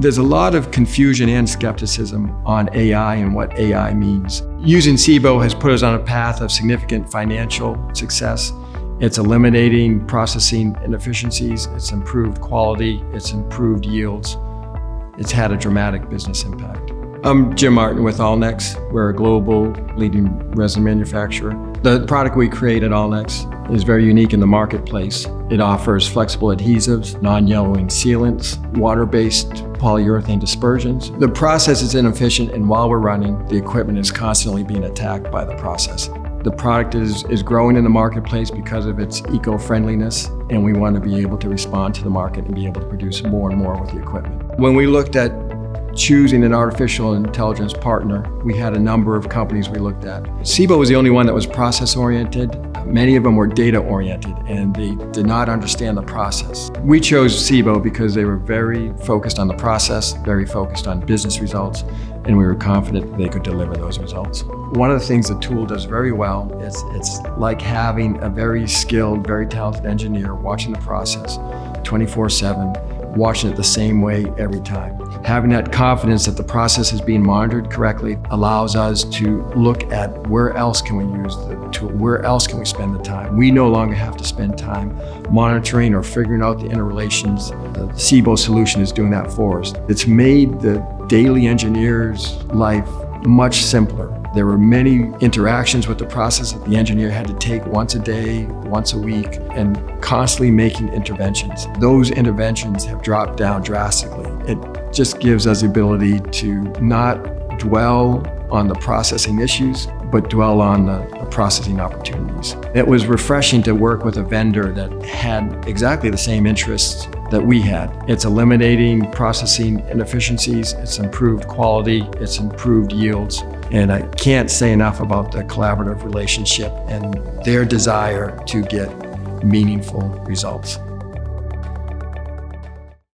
There's a lot of confusion and skepticism on AI and what AI means. Using Seebo has put us on a path of significant financial success. It's eliminating processing inefficiencies, it's improved quality, it's improved yields. It's had a dramatic business impact. I'm Jim Martin with Allnex. We're a global leading resin manufacturer. The product we create at Allnex is very unique in the marketplace. It offers flexible adhesives, non-yellowing sealants, water-based polyurethane dispersions. The process is inefficient, and while we're running, the equipment is constantly being attacked by the process. The product is growing in the marketplace because of its eco-friendliness, and we want to be able to respond to the market and be able to produce more and more with the equipment. When we looked at choosing an artificial intelligence partner, we had a number of companies we looked at. Seebo was the only one that was process-oriented. Many of them were data-oriented, and they did not understand the process. We chose Seebo because they were very focused on the process, very focused on business results, and we were confident they could deliver those results. One of the things the tool does very well is it's like having a very skilled, very talented engineer watching the process 24/7, watching it the same way every time. Having that confidence that the process is being monitored correctly allows us to look at where else can we use the tool, where else can we spend the time. We no longer have to spend time monitoring or figuring out the interrelations. The Seebo solution is doing that for us. It's made the daily engineer's life much simpler. There were many interactions with the process that the engineer had to take once a day, once a week, and constantly making interventions. Those interventions have dropped down drastically. It just gives us the ability to not dwell on the processing issues, but dwell on the processing opportunities. It was refreshing to work with a vendor that had exactly the same interests that we had. It's eliminating processing inefficiencies, it's improved quality, it's improved yields. And I can't say enough about the collaborative relationship and their desire to get meaningful results.